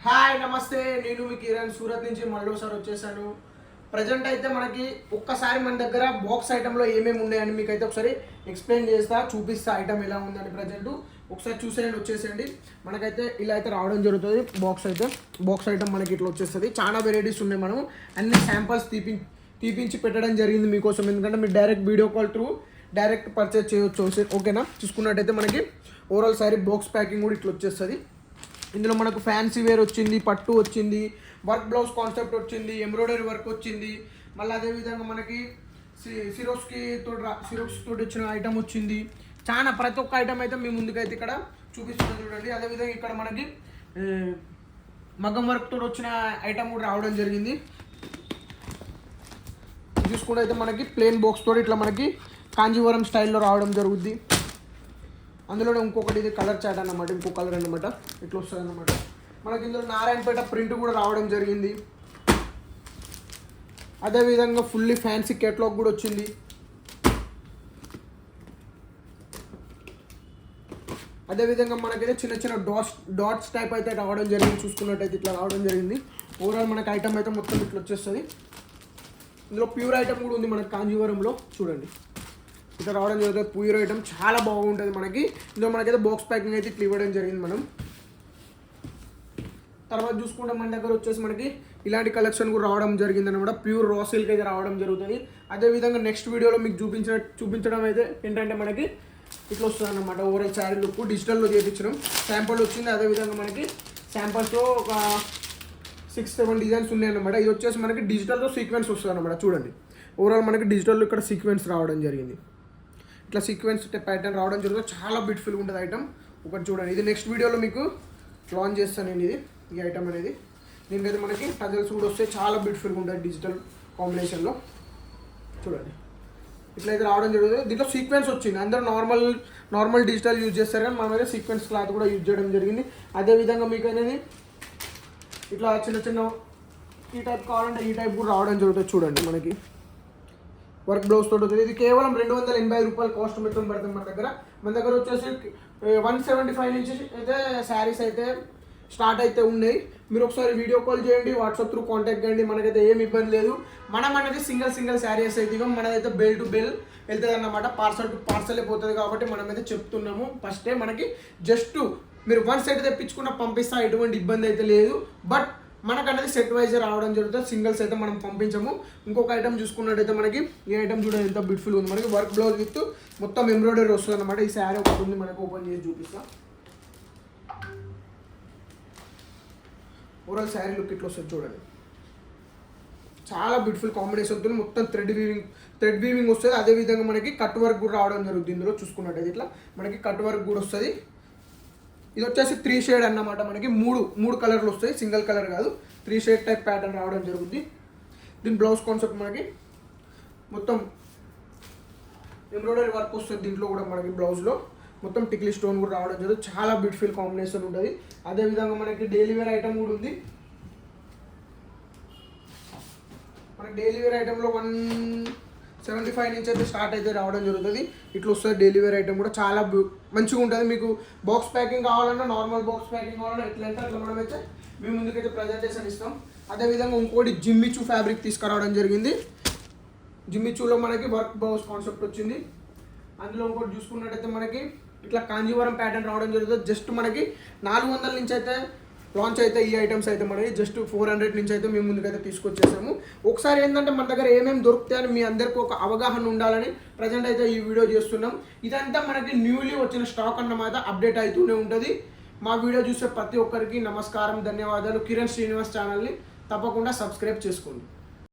Hi నమస్తే, నేను మీ కిరణ్ సూరత్ నుంచి మళ్ళీసారి వచ్చేసాను. ప్రజెంట్ అయితే మనకి ఒక్కసారి మన దగ్గర బాక్స్ ఐటెంలో ఏమేమి ఉన్నాయని మీకు అయితే ఒకసారి ఎక్స్ప్లెయిన్ చేస్తా, చూపిస్తా ఐటమ్ ఎలా ఉందని. ప్రజెంట్ ఒకసారి చూసేయండి, వచ్చేసేయండి. మనకైతే ఇలా అయితే రావడం జరుగుతుంది. బాక్స్ ఐటమ్ మనకి ఇట్లా వచ్చేస్తుంది. చాలా వెరైటీస్ ఉన్నాయి. మనం అన్ని శాంపిల్స్ తీపించి పెట్టడం జరిగింది మీకోసం, ఎందుకంటే మీరు direct video call through direct purchase చేయొచ్చు. ఓకేనా? చూసుకున్నట్టయితే మనకి ఓవరాల్ సారీ బాక్స్ ప్యాకింగ్ కూడా ఇట్లా వచ్చేస్తుంది. ఇందులో మనకు ఫ్యాన్సీ వేర్ వచ్చింది, పట్టు వచ్చింది, వర్క్ బ్లౌజ్ కాన్సెప్ట్ వచ్చింది, ఎంబ్రాయిడరీ వర్క్ వచ్చింది. మళ్ళీ అదేవిధంగా మనకి సిరోక్స్కి తోటి వచ్చిన ఐటమ్ వచ్చింది. చాలా ప్రతి ఒక్క ఐటమ్ అయితే మీ ముందుకైతే ఇక్కడ చూపిస్తున్నాను చూడండి. అదేవిధంగా ఇక్కడ మనకి మగ్గం వర్క్ తోటి వచ్చిన ఐటమ్ కూడా రావడం జరిగింది. చూసుకుంటే అయితే మనకి ప్లెయిన్ బాక్స్ తోటి ఇట్లా మనకి కాంజీవరం స్టైల్లో రావడం జరుగుద్ది. అందులోనే ఇంకొకటి ఇది కలర్ చాట్ అన్నమాట, ఇంకో కలర్ అన్నమాట, ఇట్లా వస్తుంది అన్నమాట. మనకి ఇందులో నారాయణపేట ప్రింట్ కూడా రావడం జరిగింది. అదేవిధంగా ఫుల్లీ ఫ్యాన్సీ కేటలాగ్ కూడా వచ్చింది. అదేవిధంగా మనకైతే చిన్న చిన్న డాట్స్ టైప్ అయితే రావడం జరిగింది. చూసుకున్నట్టయితే ఇట్లా రావడం జరిగింది. ఓవరాల్ మనకి ఐటమ్ అయితే మొత్తం ఇట్లా వచ్చేస్తుంది. ఇందులో ప్యూర్ ఐటమ్ కూడా ఉంది మనకి కాంజీవరంలో. చూడండి, ఇట్లా రావడం జరుగుతుంది. ప్యూర్ ఐటమ్ చాలా బాగుంటుంది మనకి. ఇందులో మనకైతే బాక్స్ ప్యాకింగ్ అయితే ఇట్లా ఇవ్వడం జరిగింది. మనం తర్వాత చూసుకుంటే మన దగ్గర వచ్చేసి మనకి ఇలాంటి కలెక్షన్ కూడా రావడం జరిగింది అనమాట. ప్యూర్ రా సిల్క్ అయితే రావడం జరుగుతుంది. అదేవిధంగా నెక్స్ట్ వీడియోలో మీకు చూపించడం అయితే ఏంటంటే మనకి ఇట్లా వస్తుంది అన్నమాట. ఓవరాల్ శారీ లుక్ డిజిటల్లో చేయించడం శాంపుల్ వచ్చింది. అదేవిధంగా మనకి శాంపుల్స్లో ఒక 6-7 డిజైన్స్ ఉన్నాయన్నమాట. ఇది వచ్చేసి మనకి డిజిటల్తో సీక్వెన్స్ వస్తుంది అనమాట. చూడండి, ఓవరాల్ మనకి డిజిటల్లో ఇక్కడ సీక్వెన్స్ రావడం జరిగింది. ఇట్లా సీక్వెన్స్ ప్యాటర్న్ రావడం జరుగుతుంది. చాలా బ్యూటిఫుల్గా ఉంటుంది ఐటమ్. ఒకటి చూడండి, ఇది నెక్స్ట్ వీడియోలో మీకు లాంచ్ చేస్తాను నేను. ఈ ఐటమ్ అనేది దీనికైతే మనకి టజల్స్ కూడా వస్తే చాలా బ్యూటిఫుల్గా ఉంటుంది డిజిటల్ కాంబినేషన్లో. చూడండి, ఇట్లయితే రావడం జరుగుతుంది. దీంట్లో సీక్వెన్స్ వచ్చింది. అందరూ నార్మల్ డిజిటల్ యూజ్ చేస్తారు, కానీ మనమైతే సీక్వెన్స్ క్లాత్ కూడా యూజ్ చేయడం జరిగింది. అదేవిధంగా మీకు అనేది ఇట్లా చిన్న చిన్న ఈ టైప్ కావాలంటే ఈ టైప్ కూడా రావడం జరుగుతుంది. చూడండి, మనకి వర్క్ బ్లౌజ్ తోటి అవుతుంది. ఇది కేవలం 285 రూపాయలు కాస్ట్ మొత్తం పడుతుంది మన దగ్గర. మన దగ్గర వచ్చేసి 175 నుంచి అయితే శారీస్ అయితే స్టార్ట్ అయితే ఉన్నాయి. మీరు ఒకసారి వీడియో కాల్ చేయండి, వాట్సాప్ త్రూ కాంటాక్ట్ చేయండి. మనకైతే ఏమి ఇబ్బంది లేదు. మనం అనేది సింగిల్ శారీస్ అయితే ఇవ్వం. మనదైతే బెల్ టు బెల్ వెళ్తుంది అన్నమాట. పార్సల్ టు పార్సల్ అయిపోతుంది. కాబట్టి మనమైతే చెప్తున్నాము ఫస్టే, మనకి జస్ట్ మీరు వన్ సెట్ తెప్పించుకున్న పంపిస్తా, ఎటువంటి ఇబ్బంది అయితే లేదు. బట్ మనకు అనేది సెట్ వైజ్ రావడం జరుగుతుంది. సింగిల్స్ అయితే మనం పంపించము. ఇంకొక ఐటమ్ చూసుకున్నట్టయితే మనకి ఈ ఐటమ్ చూడండి ఎంత బ్యూటిఫుల్ ఉంది. మనకి వర్క్ బ్లౌజ్ విత్ మొత్తం ఎంబ్రాయిడరీ వస్తుంది అనమాట. ఈ శారీ ఒకటి ఉంది, మనకు ఓపెన్ చేసి చూపిస్తా. ఓవరాల్ శారీ లుక్ ఇట్లా వస్తుంది. చూడండి, చాలా బ్యూటిఫుల్ కాంబినేషన్ ఉంటుంది. మొత్తం థ్రెడ్ వీవింగ్ వస్తుంది. అదేవిధంగా మనకి కట్ వర్క్ కూడా రావడం జరుగుతుంది. ఇందులో చూసుకున్నట్టయితే ఇట్లా మనకి కట్ వర్క్ కూడా వస్తుంది. ఇది వచ్చేసి 3 షేడ్ అన్నమాట. మనకి మూడు కలర్లు వస్తాయి, సింగిల్ కలర్ కాదు. 3 షేడ్ టైప్ ప్యాటర్న్ రావడం జరుగుతుంది. దీని బ్లౌజ్ కాన్సెప్ట్ మనకి మొత్తం ఎంబ్రాయిడరీ వర్క్ వస్తుంది. దీంట్లో కూడా మనకి బ్లౌజ్లో మొత్తం టిక్లీ స్టోన్ కూడా రావడం జరుగుతుంది. చాలా బ్యూటిఫుల్ కాంబినేషన్ ఉంటుంది. అదేవిధంగా మనకి డైలీ వేర్ ఐటమ్ కూడా ఉంది. మనకి డైలీ వేర్ ఐటెంలో 175 నుంచి అయితే స్టార్ట్ అయితే రావడం జరుగుతుంది. ఇట్లా వస్తుంది డైలీ వేర్ ఐటమ్ కూడా. చాలా మంచిగా ఉంటుంది. మీకు బాక్స్ ప్యాకింగ్ కావాలన్నా, నార్మల్ బాక్స్ ప్యాకింగ్ కావాలన్నా, ఎట్లయితే అట్లా మనమైతే మీ ముందుకైతే ప్రజెంటేషన్ ఇస్తాం. అదేవిధంగా ఇంకోటి జిమ్మిచూ ఫ్యాబ్రిక్ తీసుకురావడం జరిగింది. జిమ్మిచూలో మనకి వర్క్ బ్లౌజ్ కాన్సెప్ట్ వచ్చింది. అందులో ఇంకోటి చూసుకున్నట్టయితే మనకి ఇట్లా కాంజీవరం ప్యాటర్న్ రావడం జరుగుతుంది. జస్ట్ మనకి 400 నుంచి అయితే లాంచ్ అయితే ఈ ఐటమ్స్ అయితే మనకి జస్ట్ 400 నుంచి అయితే మేము ముందుకైతే తీసుకొచ్చేసాము. ఒకసారి ఏంటంటే మన దగ్గర ఏమేమి దొరుకుతాయని మీ అందరికీ ఒక అవగాహన ఉండాలని ప్రజెంట్ అయితే ఈ వీడియో చేస్తున్నాం. ఇదంతా మనకి న్యూలీ వచ్చిన స్టాక్ అన్నమాట, అప్డేట్ అవుతూనే ఉంటుంది. మా వీడియో చూసే ప్రతి ఒక్కరికి నమస్కారం, ధన్యవాదాలు. కిరణ్ శ్రీనివాస్ ఛానల్ని తప్పకుండా సబ్స్క్రైబ్ చేసుకోండి.